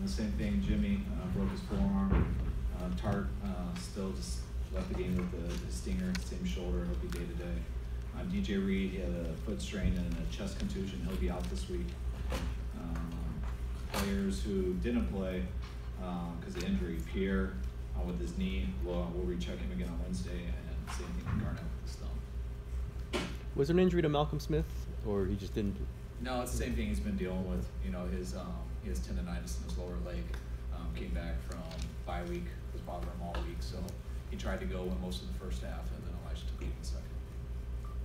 And the same thing, Jimmy broke his forearm. Tart still just left the game with the stinger, same shoulder. He'll be day to day. DJ Reed, he had a foot strain and a chest contusion. He'll be out this week. Players who didn't play because of injury, Pierre with his knee, we'll recheck him again on Wednesday, and same thing with Garnett with his thumb. Was there an injury to Malcolm Smith, or he just didn't? No, it's the same thing he's been dealing with. You know, he has tendonitis in his lower leg. Came back from bye week, was bothering him all week, so he tried to go in most of the first half, and then Elijah took lead in the second.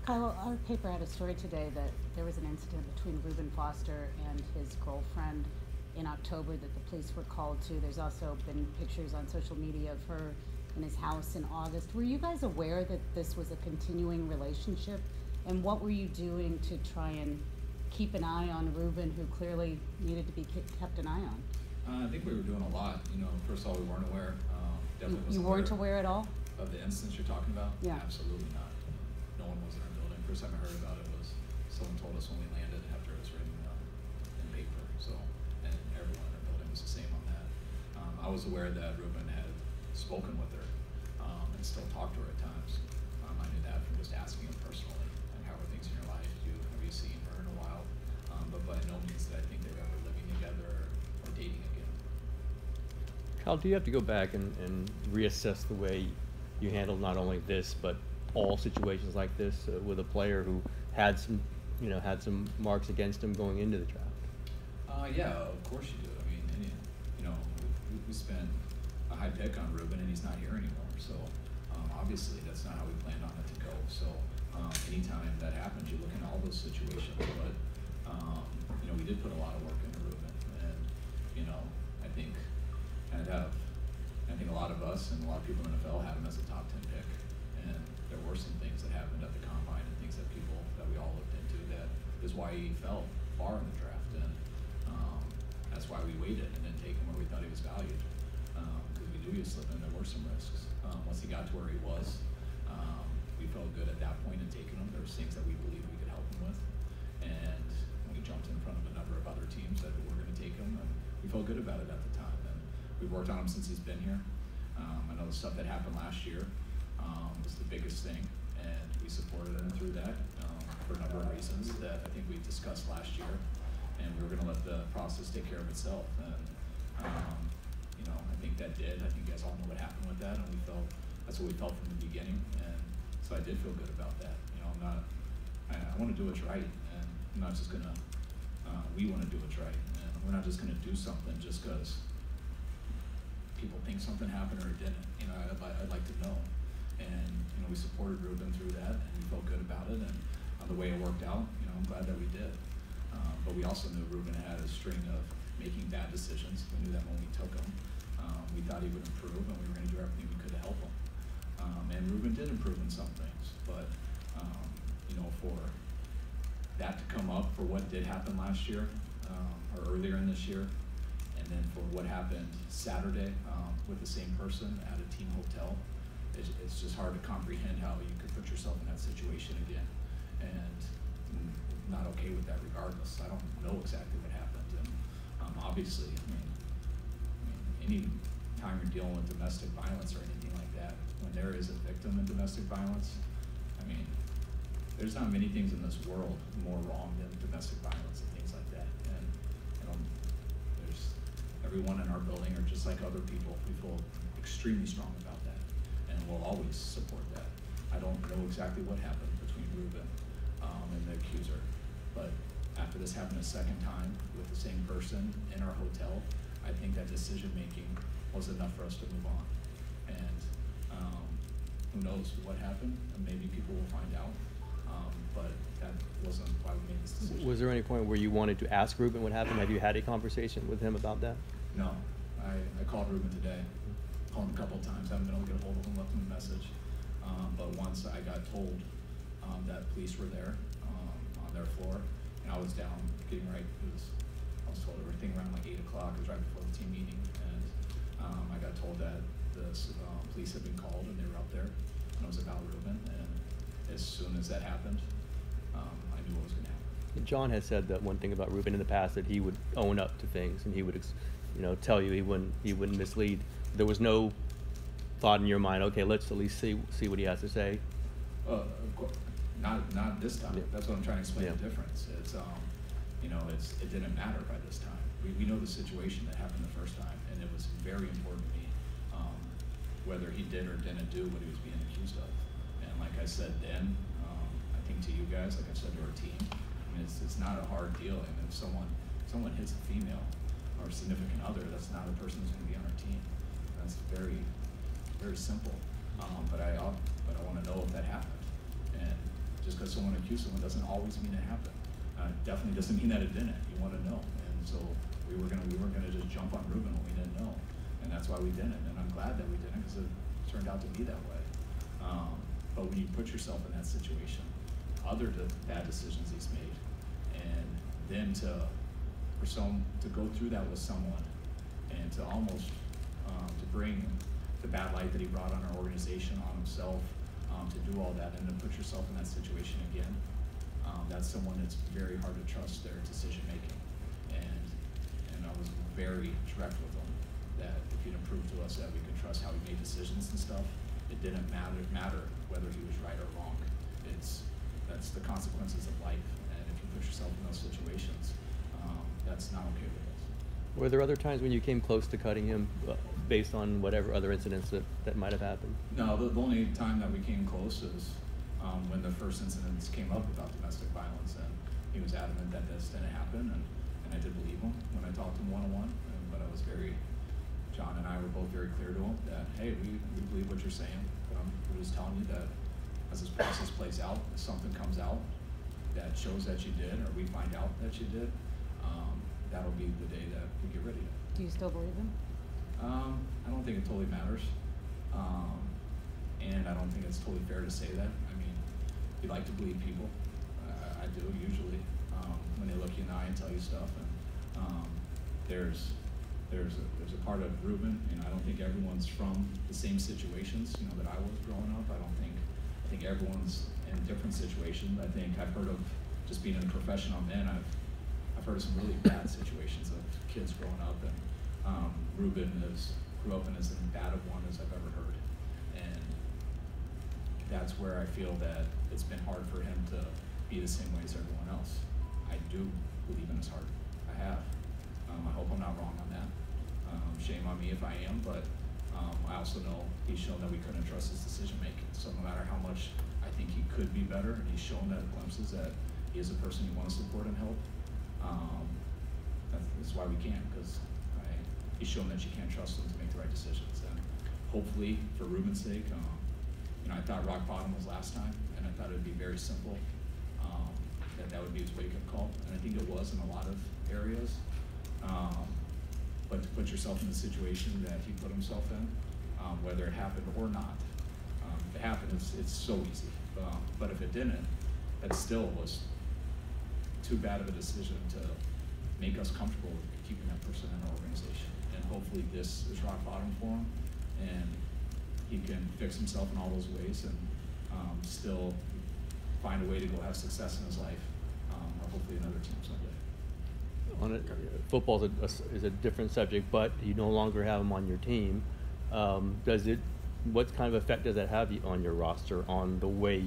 Kyle, our paper had a story today that there was an incident between Reuben Foster and his girlfriend in October that the police were called to. There's also been pictures on social media of her in his house in August. Were you guys aware that this was a continuing relationship? And what were you doing to try and keep an eye on Reuben, who clearly needed to be kept an eye on? I think we were doing a lot. You know, first of all, we weren't aware. Definitely wasn't you weren't aware at all? Of the instance you're talking about? Yeah. Absolutely not. No one was in our building. First time I heard about it was someone told us when we landed after it was written in paper. So, and everyone in our building was the same on that. I was aware that Reuben had spoken with her and still talked to her at times. I knew that from just asking him personally, like, how are things in your life? Have you seen her in a while? But by no means did I think they were ever living together or dating again. Kyle, do you have to go back and reassess the way you handle not only this, but all situations like this with a player who had some marks against him going into the draft? Yeah, of course you do. I mean, you know, we spent a high pick on Reuben, and he's not here anymore. So obviously, that's not how we planned on it to go. So anytime that happens, you look into all those situations. But you know, we did put a lot of work into Reuben, and you know, I think a lot of us and a lot of people in the NFL had him as a top 10 pick. And there were some things that happened at the combine and things that we all looked into that is why he fell far in the draft. And that's why we waited and didn't take him where we thought he was valued. Because we knew he was slipping, there were some risks. Once he got to where he was, we felt good at that point in taking him. There was things that we believed we could help him with. And we jumped in front of a number of other teams that were going to take him, and we felt good about it at the time. And we've worked on him since he's been here. I know the stuff that happened last year was the biggest thing, and we supported him through that for a number of reasons that I think we discussed last year, and we were going to let the process take care of itself. And you know, I think that did. I think you guys all know what happened with that, and that's what we felt from the beginning, and so I did feel good about that. You know, I want to do what's right, and I'm not just gonna. We want to do what's right, and we're not just gonna do something just because people think something happened or it didn't. You know, I'd like to know. And you know, we supported Reuben through that, and we felt good about it. And the way it worked out, you know, I'm glad that we did. But we also knew Reuben had a string of making bad decisions. We knew that when we took him, we thought he would improve, and we were going to do everything we could to help him. And Reuben did improve in some things, but you know, for that to come up for what did happen last year or earlier in this year, and then for what happened Saturday with the same person at a team hotel, it's just hard to comprehend how you could put yourself in that situation again, and not okay with that regardless. I don't know exactly what happened, and obviously, I mean, any time you're dealing with domestic violence or anything like that, when there is a victim in domestic violence, I mean, there's not many things in this world more wrong than domestic violence and things like that. And you know, there's everyone in our building, or just like other people, we feel extremely strong about that, and we'll always support that. I don't know exactly what happened between Reuben and the accuser, but after this happened a second time with the same person in our hotel, I think that decision making was enough for us to move on. And who knows what happened, and maybe people will find out. But that wasn't why we made this decision. Was there any point where you wanted to ask Reuben what happened? Have you had a conversation with him about that? No. I called Reuben today, called him a couple of times, haven't been able to get a hold of him, left him a message. But once I got told that police were there on their floor, and I was down getting right, I was told everything around like 8 o'clock, it was right before the team meeting, and I got told that the police had been called and they were up there, and it was about Reuben, and as soon as that happened, I knew what was going to happen. John has said that one thing about Reuben in the past, that he would own up to things, and he would tell you he wouldn't mislead. There was no thought in your mind, okay, let's at least see what he has to say. Of course, not this time. Yeah. That's what I'm trying to explain Yeah. the difference. It's it didn't matter by this time. We know the situation that happened the first time, and it was very important to me whether he did or didn't do what he was being accused of. And like I said then, I think to you guys, like I've said to our team, I mean, it's not a hard deal. And if someone hits a female or a significant other, that's not a person who's going to be on our team. That's very, very simple. But I want to know if that happened. And just because someone accused someone doesn't always mean it happened. Definitely doesn't mean that it didn't. You want to know. And so we were gonna just jump on Reuben when we didn't know. And that's why we didn't. And I'm glad that we didn't, because it turned out to be that way. But when you put yourself in that situation, other bad decisions he's made, and then to go through that with someone, and to almost to bring the bad light that he brought on our organization, on himself, to do all that, and then put yourself in that situation again, that's someone that's very hard to trust their decision making. And I was very direct with him that if he'd prove to us that we could trust how he made decisions and stuff, it didn't matter whether he was right or wrong. That's the consequences of life, and if you put yourself in those situations, that's not okay with us. Were there other times when you came close to cutting him based on whatever other incidents that might have happened? No, the only time that we came close is when the first incidents came up about domestic violence, and he was adamant that this didn't happen, and I did believe him when I talked to him one-on-one, but I was John and I were both very clear to him that, hey, we believe what you're saying, but we're just telling you that as this process plays out, if something comes out that shows that you did, or we find out that you did, that'll be the day that we get rid of you. Do you still believe him? I don't think it totally matters, and I don't think it's totally fair to say that. I mean, you like to believe people. I do usually when they look you in the eye and tell you stuff. And there's a part of Reuben, and I don't think everyone's from the same situations, that I was growing up. I think everyone's in different situations. I think I've heard of, just being in the profession I'm in, I've heard of some really bad situations of kids growing up, and Reuben grew up in as bad of one as I've ever heard. And that's where I feel that it's been hard for him to be the same way as everyone else. I do believe in his heart. I have. I hope I'm not wrong on that. Shame on me if I am, but I also know he's shown that we couldn't trust his decision making. So no matter how much I think he could be better, and he's shown that glimpses that he is a person you want to support and help, that's why we can't, because he's shown that you can't trust him to make the right decisions. And hopefully, for Reuben's sake, I thought rock bottom was last time, and I thought it would be very simple, that would be his wake-up call, and I think it was in a lot of areas. But to put yourself in the situation that he put himself in, whether it happened or not, if it happened, it's so easy. But if it didn't, that still was too bad of a decision to make us comfortable with keeping that person in our organization. And hopefully this is rock bottom for him, and he can fix himself in all those ways, and still find a way to go have success in his life, or hopefully another team someday. Football is a different subject, but you no longer have him on your team. What kind of effect does that have on your roster, on the way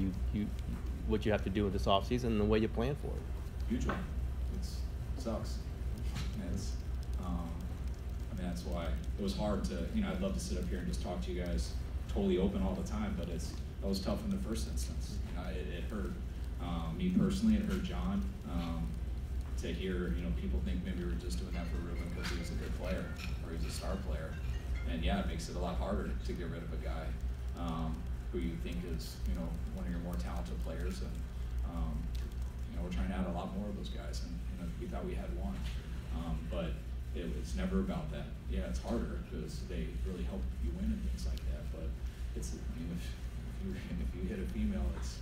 what you have to do in this offseason and the way you plan for it? Huge one. It sucks. That's why it was hard to, I'd love to sit up here and just talk to you guys totally open all the time, but that was tough in the first instance. It hurt me personally. It hurt John to hear, people think maybe we were just doing that for Reuben because he was a good player or he's a star player. And yeah, it makes it a lot harder to get rid of a guy who you think is, one of your more talented players. And we're trying to add a lot more of those guys, and we thought we had one, but it's never about that. Yeah, it's harder because they really help you win and things like that. But if you hit a female, it's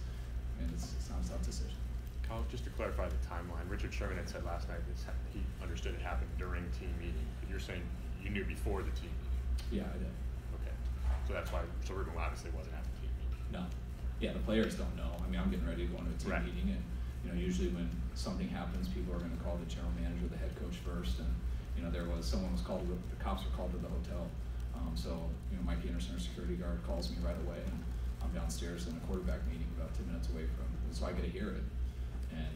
not a tough decision. Kyle, just to clarify the timeline, Richard Sherman had said last night that he understood it happened during team meeting, but you're saying you knew before the team meeting? Yeah, I did. Okay, so that's why Reuben obviously wasn't at the team meeting. No. Yeah, the players don't know. I'm getting ready to go into a team Right. meeting, and usually when something happens, people are going to call the general manager, the head coach first, and you know, someone was called, the cops were called to the hotel. So, you know, Mike Anderson, our security guard, calls me right away, and I'm downstairs in a quarterback meeting about 10 minutes away from, so I get to hear it. And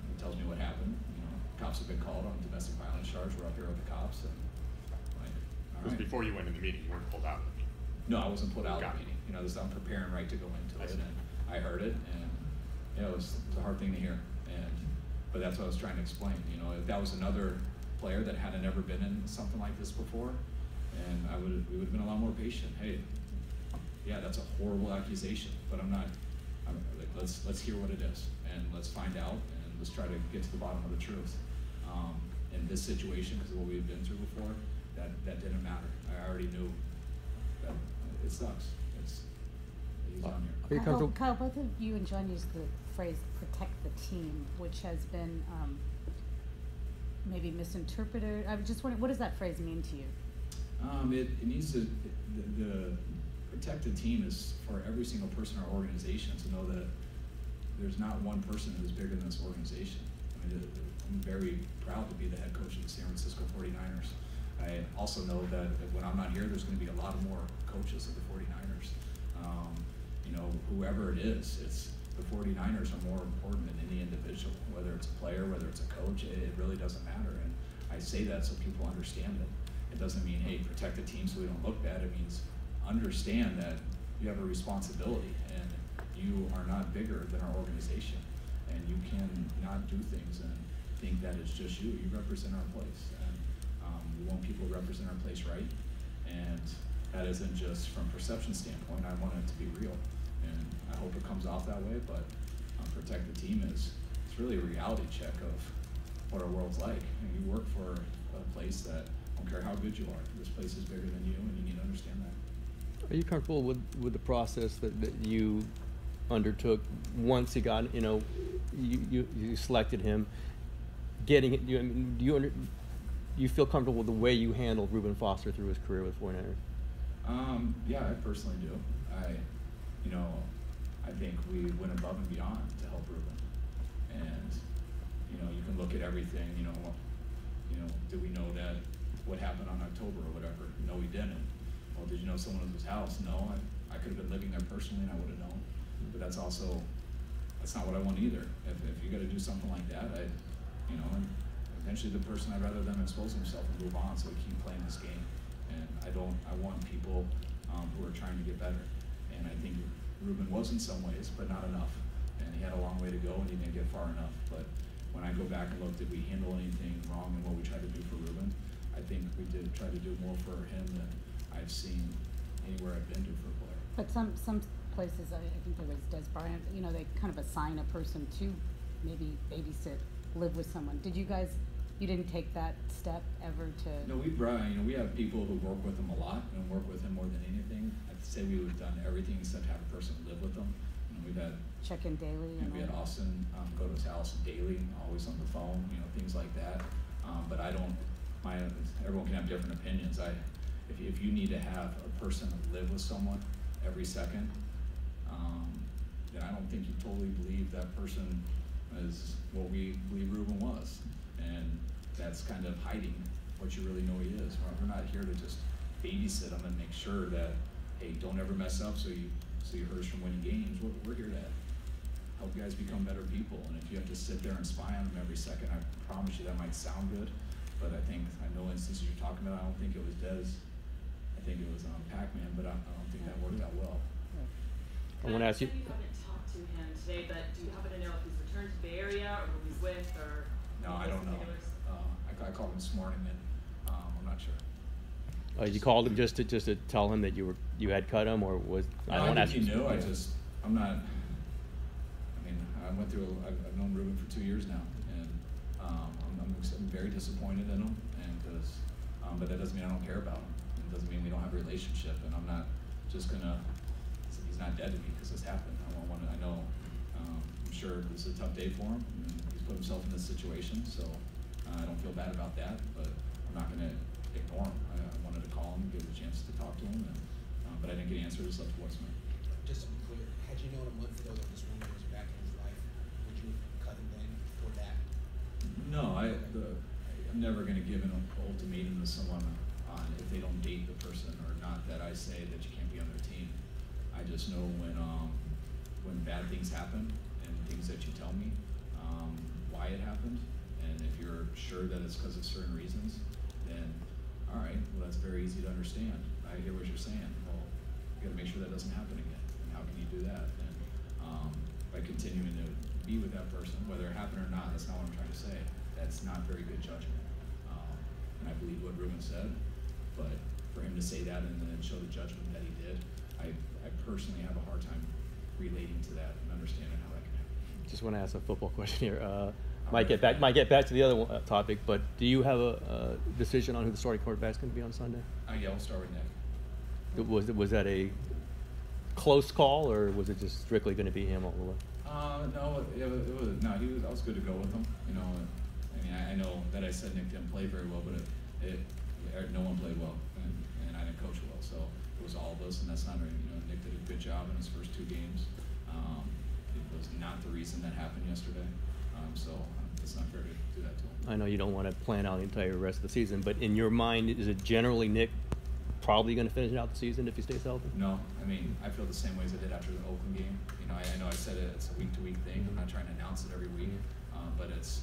he tells me what happened. You know, cops have been called on domestic violence charge. We're up here with the cops, and like, all Because right. before you went in the meeting, you weren't pulled out of the meeting. No, I wasn't put out of Got the it. meeting. You know, I'm preparing right to go into I it, see. and I heard it, and yeah, it was a hard thing to hear. But that's what I was trying to explain. You know, if that was another player that hadn't ever been in something like this before, and we would have been a lot more patient. Hey, yeah, that's a horrible accusation, but I'm like, let's hear what it is, and let's find out, and let's try to get to the bottom of the truth. In this situation, because of what we've been through before, that didn't matter. I already knew that it sucks. He's on here. Are you comfortable? Kyle, both of you and John used the phrase "protect the team," which has been maybe misinterpreted. I was just wondering, what does that phrase mean to you? It needs to, the protect the team is for every single person in our organization to know that there's not one person who's bigger than this organization. I mean, I'm very proud to be the head coach of the San Francisco 49ers. I also know that when I'm not here, there's going to be a lot more coaches of the 49ers. You know, whoever it is, the 49ers are more important than any individual, whether it's a player, whether it's a coach, it really doesn't matter. And I say that so people understand it. It doesn't mean, hey, protect the team so we don't look bad. It means understand that you have a responsibility and you are not bigger than our organization. And you can not do things and think that it's just you. You represent our place. And we want people to represent our place right. And that isn't just from perception standpoint. I want it to be real. And I hope it comes off that way, but protect the team it's really a reality check of what our world's like. And you work for a place that, I don't care how good you are, this place is bigger than you, and you need to understand that. Are you comfortable with the process that you undertook once you got, you know, you selected him, getting it? I mean, do you feel comfortable with the way you handled Reuben Foster through his career with 49ers? Yeah, I personally do. I think we went above and beyond to help Reuben. And, you know, you can look at everything, did we know that what happened on October or whatever? No, we didn't. Well, did you know someone was at his house? No, I could have been living there personally and I would have known. But that's not what I want either. If you got to do something like that, and eventually the person, I'd rather them expose themselves and move on so we keep playing this game. And I want people who are trying to get better. And I think Reuben was in some ways, but not enough. And he had a long way to go and he didn't get far enough. But when I go back and look, did we handle anything wrong in what we tried to do for Reuben? I think we did try to do more for him than I've seen anywhere I've been to for a player. But some places, I think there was Des Bryant, you know, they kind of assign a person to maybe babysit, live with someone. Did you guys, you didn't take that step ever to? No, we have people who work with him a lot and work with him more than anything. I'd say we would have done everything except have a person live with them. We've had check in daily. We had Austin go to his house daily, always on the phone, things like that. But everyone can have different opinions. If you need to have a person live with someone every second, then I don't think you totally believe that person is what we believe Reuben was. And that's kind of hiding what you really know he is. We're not here to just babysit him and make sure that, hey, don't ever mess up so you hurt us from winning games. We're here to help you guys become better people. And if you have to sit there and spy on them every second, I promise you that might sound good, but I know instances you're talking about, I don't think it was Des. I think it was Pac-Man, but I don't think that worked out well. I want to ask you. You haven't talked to him today, but do you happen to know if he's returned to the Bay Area or who he's with, or? No, I don't know. I called him this morning, and I'm not sure. You called him just to tell him that you had cut him, or was? No, I think he knew. I'm not. I've known Reuben for 2 years now, and I'm very disappointed in him, but that doesn't mean I don't care about him. It doesn't mean we don't have a relationship, and I'm not just gonna. He's not dead to me because this happened. I know. I'm sure this is a tough day for him. And he's put himself in this situation, so I don't feel bad about that. But I'm not gonna ignore him. I wanted to call him, give him a chance to talk to him, but I didn't get an answer. Just left voicemail. Just to be clear, had you known a month ago that this rumor was back in his life, would you have cut him then for that? No, I'm never going to give an ultimatum to someone on if they don't date the person or not that I say that you can't be on their team. I just know when bad things happen and things that you tell me why it happened, and if you're sure that it's because of certain reasons, then all right, well that's very easy to understand. I hear what you're saying. Well, you got to make sure that doesn't happen again. And how can you do that? And by continuing to be with that person, whether it happened or not, that's not what I'm trying to say. That's not very good judgment. And I believe what Reuben said, but for him to say that and then show the judgment that he did, I personally have a hard time relating to that and understanding how that can happen. Just want to ask a football question here. Might get back to the other topic, but do you have a decision on who the starting quarterback is going to be on Sunday? Yeah, we'll start with Nick. Was that a close call, or was it just strictly going to be him all the way? No, it was no. I was good to go with him. You know, I mean, I know that I said Nick didn't play very well, but no one played well, and I didn't coach well. So it was all of us, and that's not. Nick did a good job in his first 2 games. It was not the reason that happened yesterday. So it's not fair to do that to him. I know you don't want to plan out the entire rest of the season, but in your mind, is it generally Nick probably going to finish out the season if he stays healthy? No, I mean, I feel the same way as I did after the Oakland game. I know I said it's a week-to-week thing. I'm not trying to announce it every week, but it's,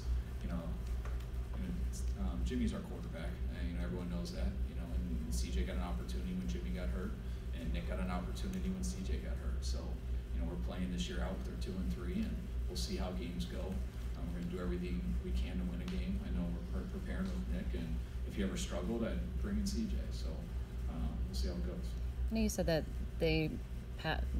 Jimmy's our quarterback, and everyone knows that. And CJ got an opportunity when Jimmy got hurt, and Nick got an opportunity when CJ got hurt. So, we're playing this year out with our 2 and 3, and we'll see how games go. We're going to do everything we can to win a game. I know we're preparing with Nick, and if he ever struggled, I'd bring in CJ. So we'll see how it goes. I know you said that they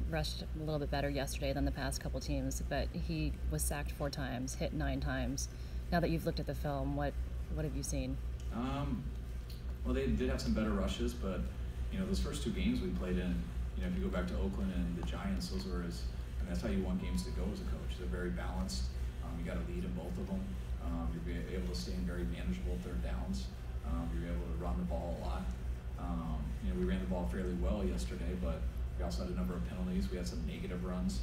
rushed a little bit better yesterday than the past couple teams, but he was sacked 4 times, hit 9 times. Now that you've looked at the film, what have you seen? Well, they did have some better rushes, but those first 2 games we played in, if you go back to Oakland and the Giants, that's how you won games to go as a coach. They're very balanced. You got a lead in both of them. You're able to stay in very manageable 3rd downs. You're able to run the ball a lot. We ran the ball fairly well yesterday, but we also had a number of penalties. We had some negative runs.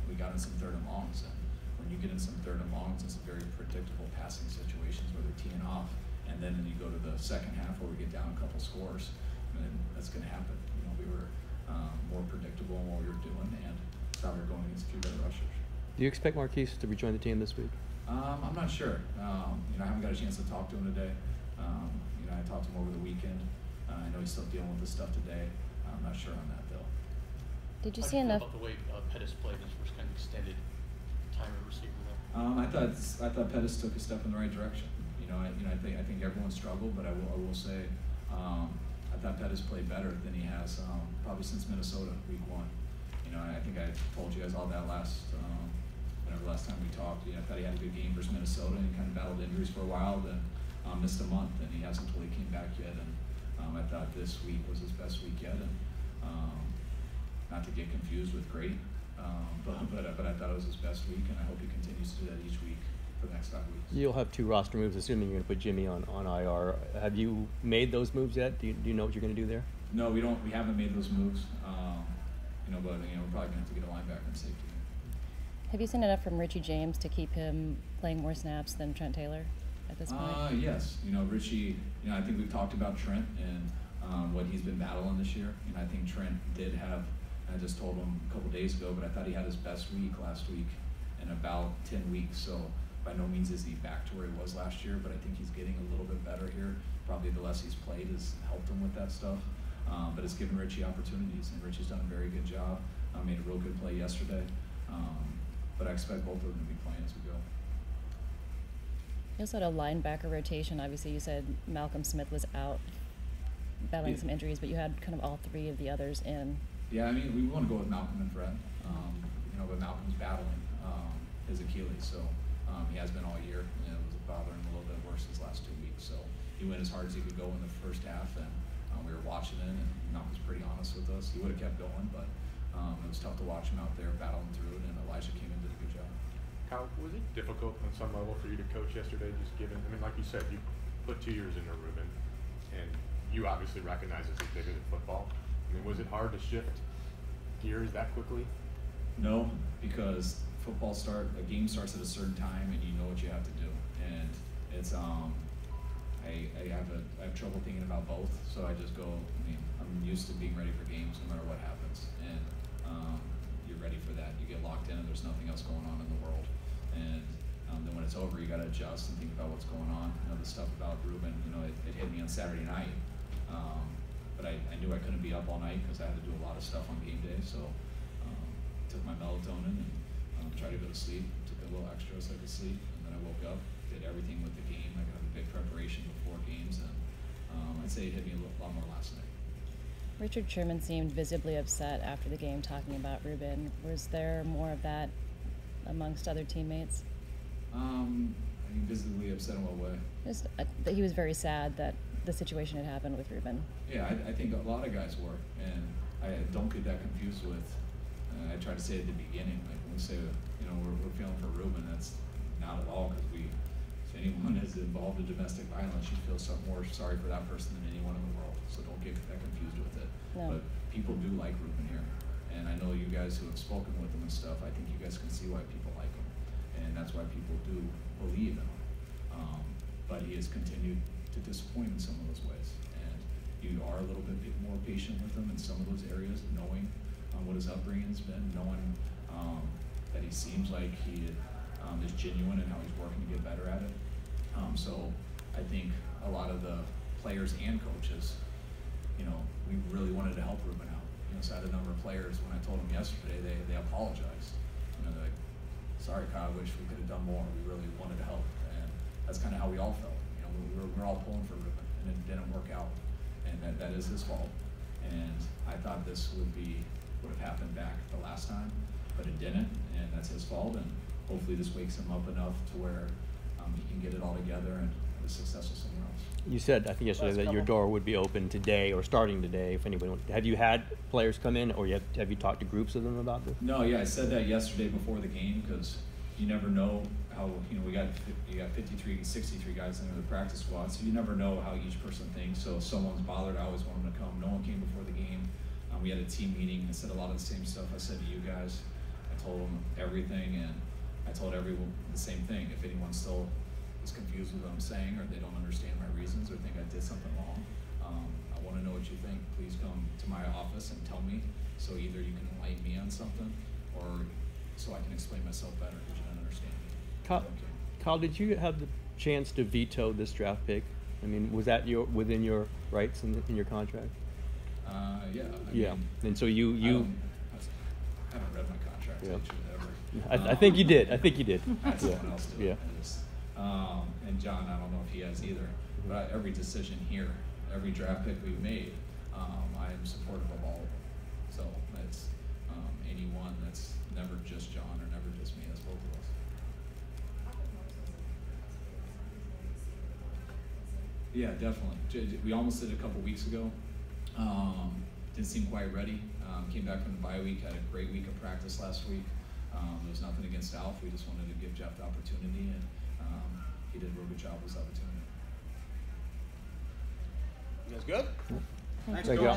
We got in some 3rd and longs. And when you get in some 3rd and longs, it's very predictable passing situations where they're teeing off. And then you go to the second half where we get down a couple scores, and that's going to happen. We were more predictable in what we were doing, and now we're going against a few better rushers. Do you expect Marquise to rejoin the team this week? I'm not sure. I haven't got a chance to talk to him today. I talked to him over the weekend. I know he's still dealing with this stuff today. I'm not sure on that though. Did you How see do you feel enough? about the way Pettis played his first kind of extended time at receiver there? I thought Pettis took a step in the right direction. I think everyone struggled, but I will say I thought Pettis played better than he has probably since Minnesota week 1. I think I told you guys all that last time we talked. I thought he had a good game versus Minnesota, and he kind of battled injuries for a while, then missed a month, and he hasn't fully came back yet. And I thought this week was his best week yet, and not to get confused with great, but I thought it was his best week, and I hope he continues to do that each week for the next 5 weeks. You'll have 2 roster moves, assuming you're going to put Jimmy on IR. Have you made those moves yet? Do you know what you're going to do there? No, we don't. We haven't made those moves. But we're probably going to have to get a linebacker and safety. Have you seen enough from Richie James to keep him playing more snaps than Trent Taylor at this point? Yes. Richie. I think we've talked about Trent and what he's been battling this year. I think Trent did have. I just told him a couple days ago, but I thought he had his best week last week in about 10 weeks. So by no means is he back to where he was last year, but I think he's getting a little bit better here. Probably the less he's played has helped him with that stuff. But it's given Richie opportunities, and Richie's done a very good job. Made a real good play yesterday. But I expect both of them to be playing as we go. You also had a linebacker rotation. Obviously, you said Malcolm Smith was out battling some injuries, but you had kind of all 3 of the others in. Yeah, we want to go with Malcolm and Fred. But Malcolm's battling his Achilles, so he has been all year. It was bothering him a little bit worse these last 2 weeks. So he went as hard as he could go in the first half, and we were watching it, and Malcolm's pretty honest with us. He would have kept going, but it was tough to watch him out there battling through it, and Elijah came in and did a good job. Kyle, was it difficult on some level for you to coach yesterday, just given, like you said, you put 2 years into Reuben, and you obviously recognize this is bigger than football. Was it hard to shift gears that quickly? No, because a game starts at a certain time, and you know what you have to do. And it's I have trouble thinking about both, so I just go, I mean, I'm used to being ready for games no matter what happens, and you're ready for that. You get locked in and there's nothing else going on in the world, and then when it's over, you got to adjust and think about what's going on. You know, the stuff about Reuben, you know, it hit me on Saturday night, but I knew I couldn't be up all night because I had to do a lot of stuff on game day, so took my melatonin and tried to go to sleep, took a little extra so I could sleep, and then I woke up, did everything with the game. I got a big preparation before games, and I'd say it hit me a lot more last night. Richard Sherman seemed visibly upset after the game talking about Reuben. Was there more of that amongst other teammates? I mean, visibly upset in what way? Just that he was very sad that the situation had happened with Reuben. Yeah, I think a lot of guys were, and I don't get that confused with, I tried to say at the beginning, like when we say, you know, we're feeling for Reuben, that's not at all, because if anyone is involved in domestic violence, you feel more sorry for that person than anyone in the world, so don't get that confused with it. No. But people do like Reuben here, and I know you guys who have spoken with him and stuff, I think you guys can see why people like him, and that's why people do believe in him. But he has continued to disappoint in some of those ways, and you are a little bit more patient with him in some of those areas, knowing what his upbringing has been, knowing that he seems like he is genuine and how he's working to get better at it. So I think a lot of the players and coaches, you know, we really wanted to help Reuben out. You know, so I had a number of players, when I told them yesterday, they apologized. You know, they're like, sorry, Kyle, I wish we could have done more. We really wanted to help. And that's kind of how we all felt. You know, we're all pulling for Reuben, and it didn't work out. And that is his fault. And I thought this would have happened back the last time, but it didn't, and that's his fault. And hopefully this wakes him up enough to where he can get it all together and be successful somewhere else. You said, I think yesterday, that your door would be open today or starting today if anybody wants. Have you had players come in, or have you talked to groups of them about this? No, yeah, I said that yesterday before the game, because you never know how, you know, you got 53, 63 guys in the practice squad, so you never know how each person thinks. So if someone's bothered, I always want them to come. No one came before the game. We had a team meeting. I said a lot of the same stuff I said to you guys. I told them everything, and I told everyone the same thing. If anyone still is confused with what I'm saying, or they don't understand my reasons, or think I did something wrong, I want to know what you think. Please come to my office and tell me, so either you can enlighten me on something, or so I can explain myself better because you don't understand me. Kyle, did you have the chance to veto this draft pick? I mean, was that within your rights in your contract? Yeah. Yeah, and so you I haven't read my contract actually ever. I think you did. I think you did. That's someone else do it. Yeah. And John, I don't know if he has either. But every decision here, every draft pick we've made, I am supportive of all of them. So that's anyone that's never just John or never just me. That's both of us. Yeah, definitely. We almost did it a couple weeks ago. Didn't seem quite ready. Came back from the bye week, had a great week of practice last week. There was nothing against Alf. We just wanted to give Jeff the opportunity, and he did a real good job with his opportunity. You guys good? Thank you.